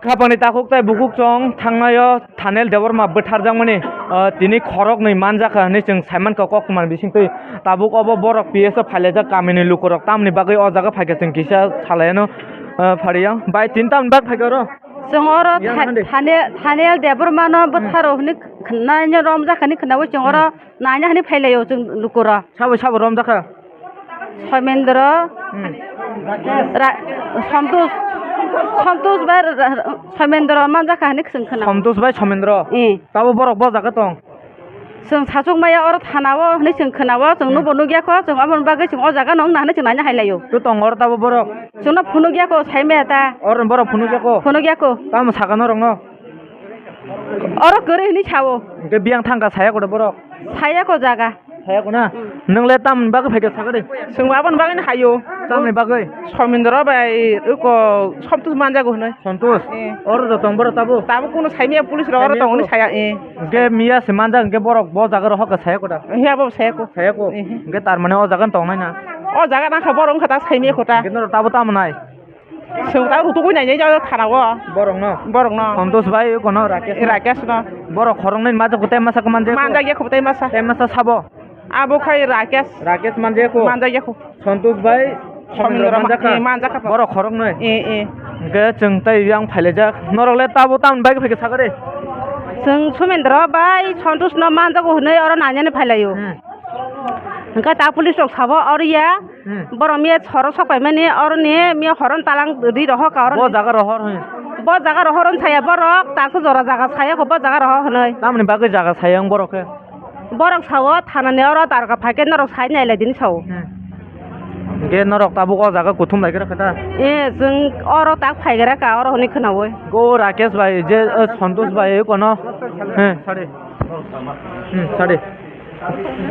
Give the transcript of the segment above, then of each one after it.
Kapang ni takuk tai bukuk chong thangnayo thanel deborma bwtharjakmani tini khorok ni manjaka hinui chong Simon ka kokman bisingtwi tabuk obo borok PS phailajak kamini lukorok tamni bagui o jaga phaikha chong kisa salayano phariya bai tinta bag phaikaro Jongoro thanel debormano bwtharo hinui khnanya romjakani khnawo jongoro nanya hani phailayo jong lukora sabo romjaka Soimendra Santosh bai Soimendra manjaka hani khsung khna Santosh bai Soimendra tabo borok bo jaga tong जों सासुगमाया अर थानाव नै जों खोनाव जों न बनु गयाखौ जों अमन बागै जों अ जागा नंग नानै जों नायनो हायलायो तो तंग अर तब borok जोंना फुनु गयाखौ साइमे ता अर borok फुनु गयाखौ ताम सागानो रंग अर गरे हिनि छावो के बियां थांगा साया गड borok सायाखौ जागा सायाखौ ना नोंले ताम बागै फैगा सागरे जों अबन बागै हायो तामनि बागै समिन्द्र बाय उको सन्तोष मानजागो हनै सन्तोष अर ज तंग borok ताबो कोनो साइमे पुलिस र अर तंगनि साया के मिया से मानजा के borok bo jaga ro hok saya koda हियाबो सायाखौ के तार माने o jaga tong नायना अ जागा नाखा बरं खता साइमे खता के न ताबो ताम नाय जों ता रुतु गइनाय जाय थानाव borok न सन्तोष भाइ कोन राकेश न borok खरं नै माजा गते मासा को मानजा के खबतै मासा साबो आबो खै राकेश मानजा को सन्तोष भाइ मानजाका borok खरं नै के जों तै yang फाइलेजा नरले ताबो ताम बागै फैगा सागरे जों समेन्द्र बाय सन्तोष न मानजागो हनै अर नान्याने फाइलायो हंका ता पुलिस रक साबो अर या बरमिया छर सकाय माने अर ने मिया हरन तालां रि रह का अर बो जागा रहर हय बो जागा रहरन छाया बरक ताको जरा जागा छाया को बो जागा रह हनै तामनि बागै जागा छाया बरके बरक सावो थानाने अर तारका फाके नरक छाय नायलाय दिन सावो गे नरक ताबो अ जागा कुथुम लायगरा खता ए जों अर ताक फायगरा का अर हनै खोनावो गो राकेश भाइ जे सन्तोष भाइ कोन साडे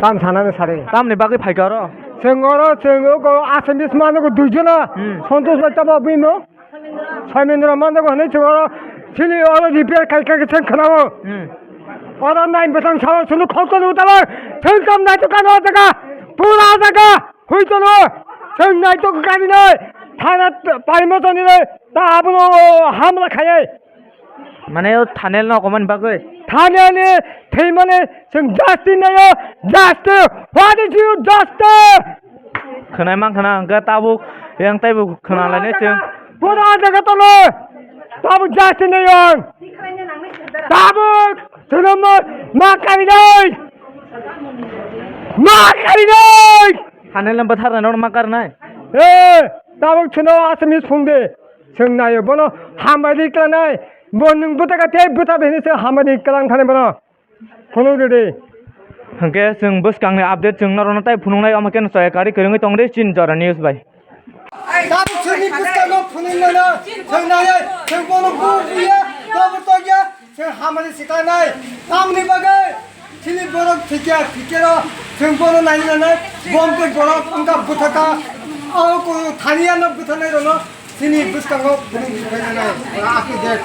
ताम थानानै सारे तामनि बागै फायगा र जोङो को आसामिस मानको दुइजना सन्तोष भाइ तब बिनो समेन्द्र मानको हनै जोङो सिनि अर रिपेयर खाइखाके जों खोनावो अर नाइन बथां साव सुनु खौतन उताबो जों काम नाइतो कानो जागा पुरा जागा हुइतनो जों नाइतो काबिनै थाना पाइमतनि ता आबनो हामला खायै माने थानेल न कमान बागै थानेलनि थैमाने जों जास्ति नायो जास्ति व्हाट इज यू जास्ति खोनाय मा खोना गा ताबो yang ताइबो खोनालायने जों पुरा जागा तलो ताबो जास्ति नायो ताबो जोंम मा काबिनै थानेल न बथार न मा करनाय ए ताबो छनो आसामिस फुंदे जों नायो बनो हामादि क्लानाय बनों बुताका थे बुता बेनिसो हामादि क्लां थाने बनो फुनु दे हंके जों बसकांनि आपडेट जों नरन ताइ फुनुंनाय अमकेन सहकारी करिङै तंदे चिन जरा न्यूज बाय ताबो छनि बुस्कानो फुनुंना जों नायो जों बनो बुया ताबो तगिया जों हामादि सिकानाय तामनि बागै सिनि बरक थिकेरो जों बनो नायनानै बमके बरक अंका बुथाका औ को थानिया न बुथानाय रनो सिनि बुस्कानो फुनुंनाय आखि देख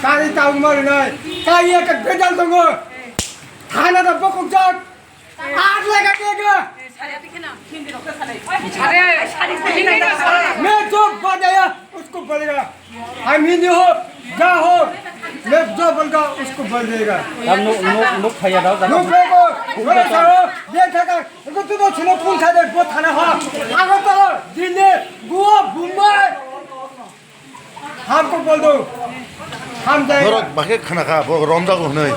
कारि ताउ मरनाय काइया का बेजाल दङो थाना द बकजक आग लगा देगा मैं जो बजाया उसको बोलेगा हम हिंदी हो जा हो मैं जो बोलगा उसको बोल देगा हम नो खाया दाव नो को बोले सारो ये थाका को तो छनो फुल खा दे बो थाना हो आगो तो दिल्ली गोवा मुंबई हमको बोल दो हम जाएगा नरक बाके खाना खा बो रमजागो हनै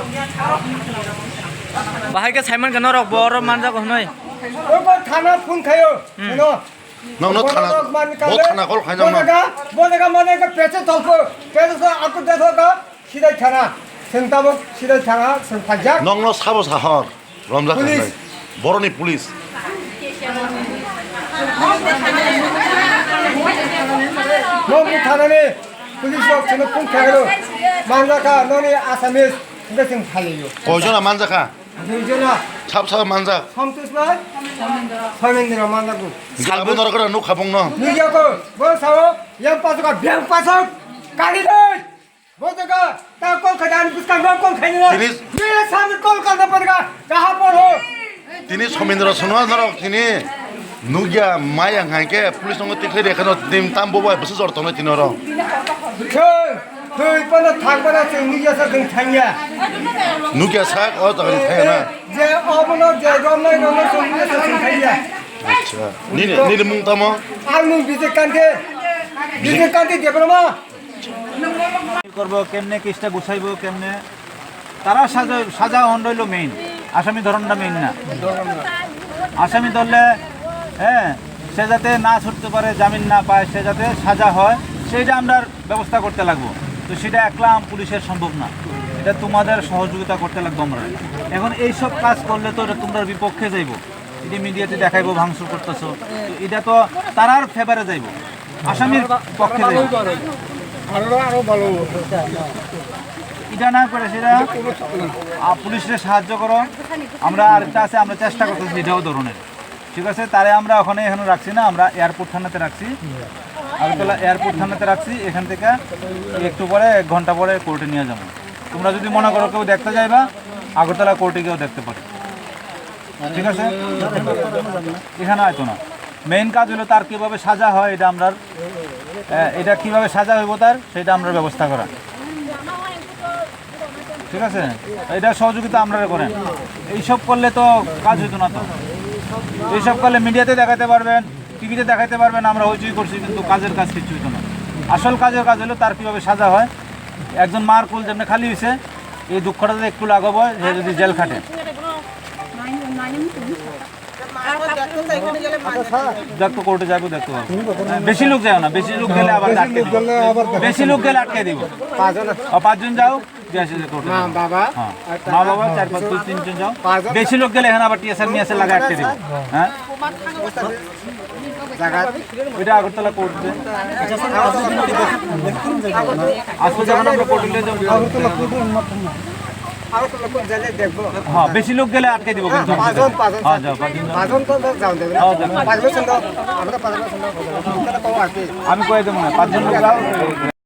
बाहाय के साइमन के नरक बर मानजागो हनै ओको थाना फुन खायो नो नंनो थाना बो थाना कल खाइ जानो बोलेगा मने का पेचे तलको पेचे तो आपको देखो का सीधा थाना सेंटाबो सीधा थाना संफाजा नंनो साबो साहर रमजा खाइ बरनि पुलिस नंनो थाना ने पुलिस लोग छनो फुन खायो मानजाका ननि आसामिस गसिं खायो कयजना मानजाखा दुइजना साब मानजा सन्तोष भाइ समेन्द्र मानजाको साबो नरकरा नु खाबङ न निगेको बसाओ yang pasok biang pasok kali deh बोलेगा ता कौन खजान पुस्तक में कौन खाएगा मेरे सामने कौन करना पड़ेगा कहाँ पर हो तिनी समेन्द्र सुनवा नरक तिनी 누기야 마양 한게 পুলিশ নঙ্গ তিখলে এখানে দিম তাম ববাই বসে জড় তনে তিনর 이번에 당번에 정리해서 그 창이야. 누기야 삭 어다 타야나 제 어머니 제 엄마는 정리해서 그 창이야. আচ্ছা নিলে মুং তামো আলু বিজে কান্তে দেবরমা করবো কেমনে কেসটা গুছাইবো কেমনে তারা সাজা হন রইল মেইন আসামি ধরনটা মেইন না আসামি ধরলে হ্যাঁ সে যাতে না ছুটতে পারে জামিন না পায় সে যাতে সাজা হয় সেইটা আমরা ব্যবস্থা করতে লাগবো তো সেটা একলা পুলিশের সম্ভব না এটা তোমাদের সহযোগিতা করতে লাগবো আমরা এখন এইসব কাজ করলে তো এটা তোমরা বিপক্ষে যাইবো এটা মিডিয়াতে দেখাইবো ভাঙচুর করতেছো তো এটা তো তারার ফেভারে যাইবো আসামির পক্ষে যাইবো এটা না করে সেটা পুলিশের সাহায্য করো আমরা আরেকটা আছে আমরা চেষ্টা করতেছি এটাও ধরনের ঠিক আছে তারে আমরা ওখানে এখানে রাখছি না আমরা এয়ারপোর্ট থানাতে রাখছি আগরতলা এয়ারপোর্ট থানাতে রাখছি এখান থেকে একটু পরে 1 ঘন্টা পরে কোর্টে নিয়ে যাবো তোমরা যদি মনে করো কেউ দেখতে যাইবা আগরতলা কোর্টে গিয়েও দেখতে পারো ঠিক আছে এখানে হয়তো না মেইন কাজ হলো তার কীভাবে সাজা হয় এটা আমরা এটা কীভাবে সাজা হইব তার সেটা আমরা ব্যবস্থা করা ঠিক আছে এটা সহযোগিতা আপনারা করেন এইসব করলে তো কাজ হইতো না তো এইসব করলে মিডিয়াতে দেখাতে পারবেন টিভিতে দেখাতে পারবেন আমরা হইচই করছি কিন্তু কাজের কাজ কিছু হইতো না আসল কাজের কাজ হলো তার কীভাবে সাজা হয় একজন মার কুল যেমনি খালি হয়েছে এই দুঃখটা একটু লাগাবো সে যদি জেল খাটে দেখতো কোর্টে যাবো দেখতে পাবো বেশি লোক যাও না বেশি লোক গেলে আবার বেশি লোক গেলে আটকে দিব 5 জন যাও মা বাবা 4-5 2-3 জন যাও বেশি লোক গেলে এখানে আবার টিএসআর মিয়াসের লাগা আটকে দিব হ্যাঁ ওইটা আগরতলা কোর্টে আসলে যখন আমরা কোর্টে যাবো হ্যাঁ বেশি লোক গেলে আটকে দিব কিন্তু হ্যাঁ যাও 5 জন আমি কয়ে দেবো না 5 জন লোক যাও